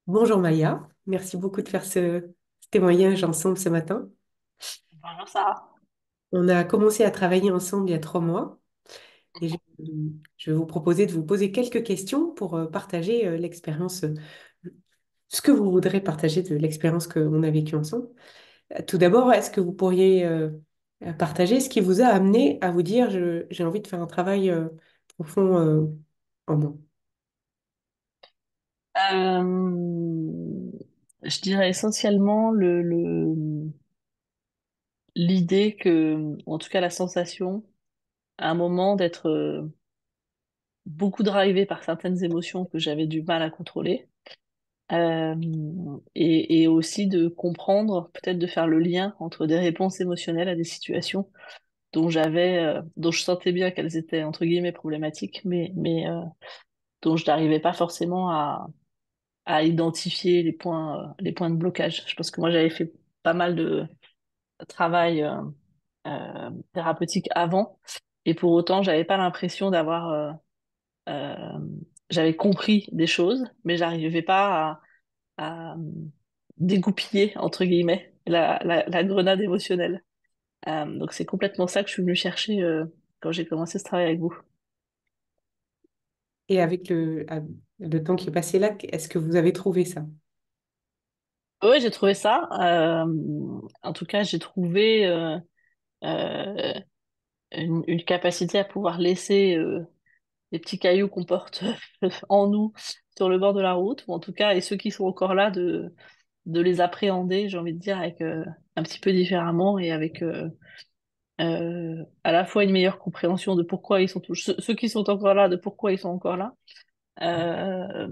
Bonjour Maya, merci beaucoup de faire ce témoignage ensemble ce matin. Bonjour Sarah. On a commencé à travailler ensemble il y a 3 mois et je vais vous proposer de vous poser quelques questions pour partager l'expérience, ce que vous voudrez partager de l'expérience qu'on a vécue ensemble. Tout d'abord, est-ce que vous pourriez partager ce qui vous a amené à vous dire j'ai envie de faire un travail profond en moi? Je dirais essentiellement l'idée que, ou en tout cas la sensation, à un moment d'être beaucoup drivé par certaines émotions que j'avais du mal à contrôler, euh, et aussi de comprendre, peut-être de faire le lien entre des réponses émotionnelles à des situations dont je sentais bien qu'elles étaient entre guillemets problématiques, mais dont je n'arrivais pas forcément à identifier les points de blocage. Je pense que moi, j'avais fait pas mal de travail thérapeutique avant, et pour autant, j'avais pas l'impression euh, j'avais compris des choses, mais j'arrivais pas à dégoupiller, entre guillemets, la grenade émotionnelle. Donc, c'est complètement ça que je suis venue chercher quand j'ai commencé ce travail avec vous. Et avec le temps qui est passé là, est-ce que vous avez trouvé ça? Oui, j'ai trouvé ça. En tout cas, j'ai trouvé euh, une capacité à pouvoir laisser les petits cailloux qu'on porte en nous sur le bord de la route, ou en tout cas, et ceux qui sont encore là, de les appréhender, j'ai envie de dire, avec un petit peu différemment et avec à la fois une meilleure compréhension de pourquoi ils sont tous, ceux qui sont encore là, de pourquoi ils sont encore là. Euh,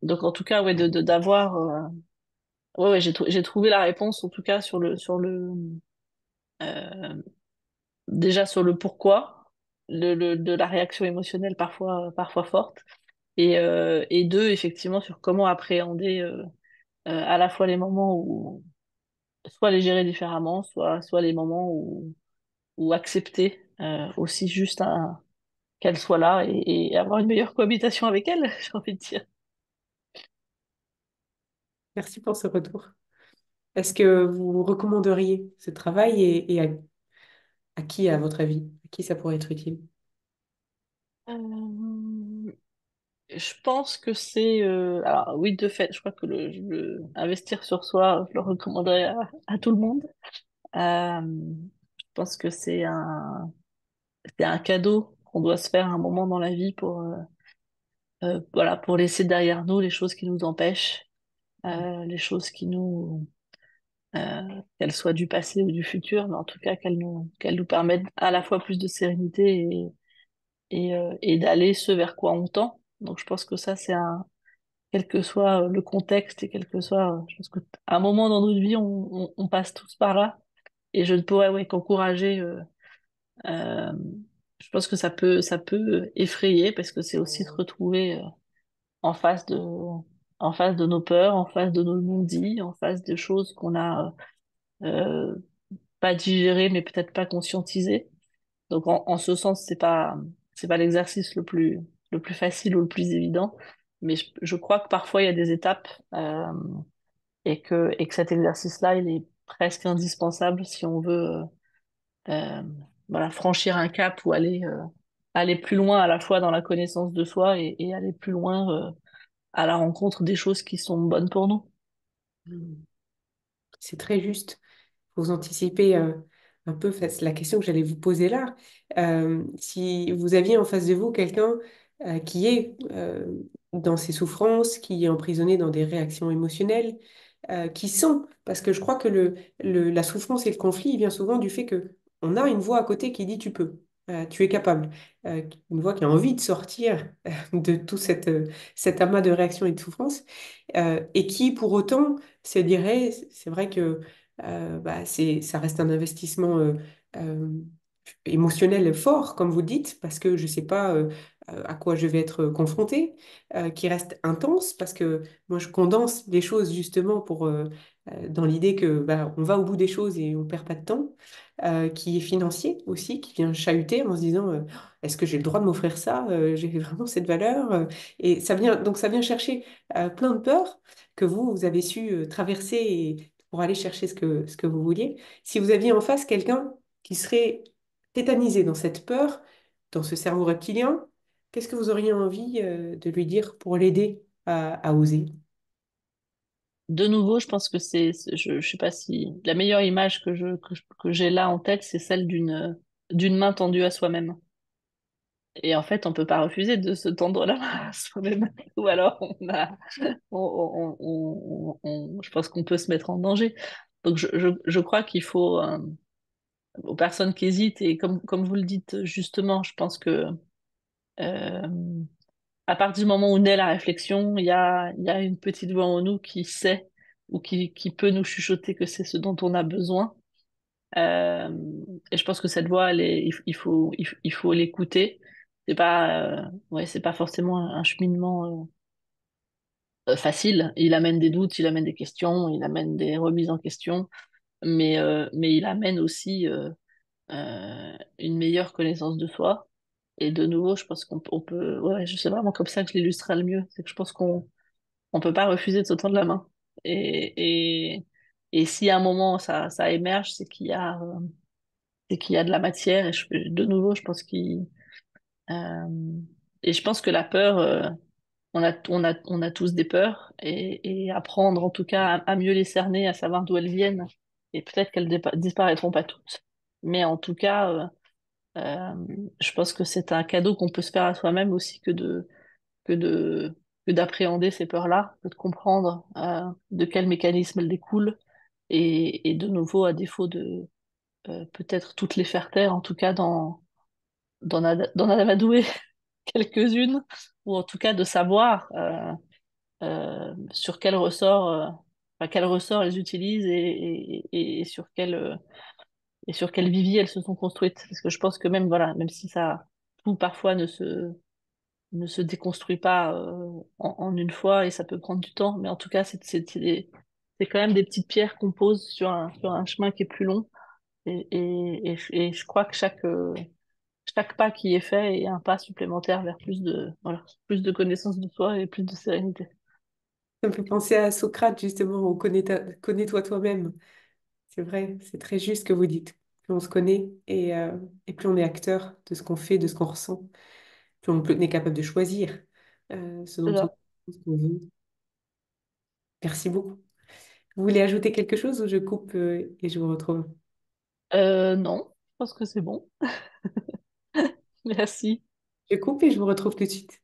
donc en tout cas, ouais, d'avoir, ouais, ouais, j'ai trouvé la réponse en tout cas euh, déjà sur le pourquoi de la réaction émotionnelle parfois forte. Et deux, effectivement, sur comment appréhender à la fois les moments où soit les gérer différemment, soit les moments où accepter aussi juste qu'elle soit là et avoir une meilleure cohabitation avec elle, j'ai envie de dire. Merci pour ce retour. Est-ce que vous recommanderiez ce travail et à qui, à votre avis? À qui ça pourrait être utile? Euh, je pense que c'est... alors oui, de fait, je crois que investir sur soi, je le recommanderais à tout le monde. Je pense que c'est un cadeau qu'on doit se faire un moment dans la vie voilà, pour laisser derrière nous les choses qui nous empêchent, les choses qu'elles soient du passé ou du futur, mais en tout cas qu'elles nous permettent à la fois plus de sérénité et d'aller ce vers quoi on tend. Donc je pense que ça, quel que soit le contexte et quel que soit, je pense qu'à un moment dans notre vie, on passe tous par là. Et je ne pourrais ouais, qu'encourager. Euh, je pense que ça peut effrayer parce que c'est aussi se retrouver en face en face de nos peurs, en face de nos non-dits, en face de choses qu'on a euh, pas digérées, mais peut-être pas conscientisées. Donc en ce sens, c'est pas l'exercice le plus facile ou le plus évident, mais je crois que parfois il y a des étapes et que cet exercice-là, il est presque indispensable si on veut euh, voilà, franchir un cap ou aller plus loin à la fois dans la connaissance de soi et aller plus loin à la rencontre des choses qui sont bonnes pour nous. C'est très juste. Vous anticipez un peu la question que j'allais vous poser là. Si vous aviez en face de vous quelqu'un qui est dans ses souffrances, qui est emprisonné dans des réactions émotionnelles, qui sent, parce que je crois que la souffrance et le conflit, il vient souvent du fait que on a une voix à côté qui dit tu peux, tu es capable. Une voix qui a envie de sortir de tout cet amas de réactions et de souffrances, et qui pour autant se dirait, c'est vrai que bah, ça reste un investissement euh, émotionnel fort, comme vous dites, parce que je ne sais pas à quoi je vais être confrontée, qui reste intense, parce que moi, je condense les choses justement pour dans l'idée que bah, on va au bout des choses et on perd pas de temps, qui est financier aussi, qui vient chahuter en se disant est-ce que j'ai le droit de m'offrir ça? J'ai vraiment cette valeur? Et ça vient chercher plein de peurs que vous avez su traverser pour aller chercher ce que vous vouliez. Si vous aviez en face quelqu'un qui serait tétanisé dans cette peur, dans ce cerveau reptilien, qu'est-ce que vous auriez envie de lui dire pour l'aider à oser? De nouveau, je pense que je sais pas si la meilleure image que j'ai là en tête, c'est celle d'une main tendue à soi-même. Et en fait, on peut pas refuser de se tendre la main à soi-même. Ou alors, je pense qu'on peut se mettre en danger. Donc, je crois qu'il faut, aux personnes qui hésitent, et comme vous le dites justement, je pense que euh, à partir du moment où naît la réflexion, il y a une petite voix en nous qui sait ou qui peut nous chuchoter que c'est ce dont on a besoin. Euh, et je pense que cette voix, il faut l'écouter. C'est pas forcément un cheminement facile. Il amène des doutes, il amène des questions, il amène des remises en question, mais il amène aussi une meilleure connaissance de soi. Et de nouveau, je pense on peut, ouais, je sais vraiment comme ça que je l'illustrerai le mieux. C'est que je pense on peut pas refuser de se tendre la main. Et, et, et si à un moment ça émerge, c'est qu'il y a de la matière. De nouveau, je pense euh, et je pense que la peur, on a tous des peurs et apprendre en tout cas à mieux les cerner, à savoir d'où elles viennent. Et peut-être qu'elles disparaîtront pas toutes. Mais en tout cas, euh, je pense que c'est un cadeau qu'on peut se faire à soi-même aussi que de, que d'appréhender ces peurs-là, que de comprendre de quel mécanisme elles découlent et de nouveau, à défaut de peut-être toutes les faire taire, en tout cas d'en amadouer quelques-unes, ou en tout cas de savoir sur quel ressort elles utilisent et sur et sur quel vivier elles se sont construites. Parce que je pense que même, voilà, même si ça, tout parfois ne se déconstruit pas en une fois et ça peut prendre du temps, mais en tout cas, c'est quand même des petites pierres qu'on pose sur un chemin qui est plus long. Et je crois que chaque pas qui est fait est un pas supplémentaire vers voilà, plus de connaissance de soi et plus de sérénité. Ça me fait penser à Socrate, justement, au connais-toi toi-même. C'est vrai, c'est très juste ce que vous dites. Plus on se connaît et plus on est acteur de ce qu'on fait, de ce qu'on ressent, plus on est capable de choisir ce dont on Voilà. ce qu'on veut. Merci beaucoup. Vous voulez ajouter quelque chose ou je coupe et je vous retrouve? Non, je pense que c'est bon. Merci. Je coupe et je vous retrouve tout de suite.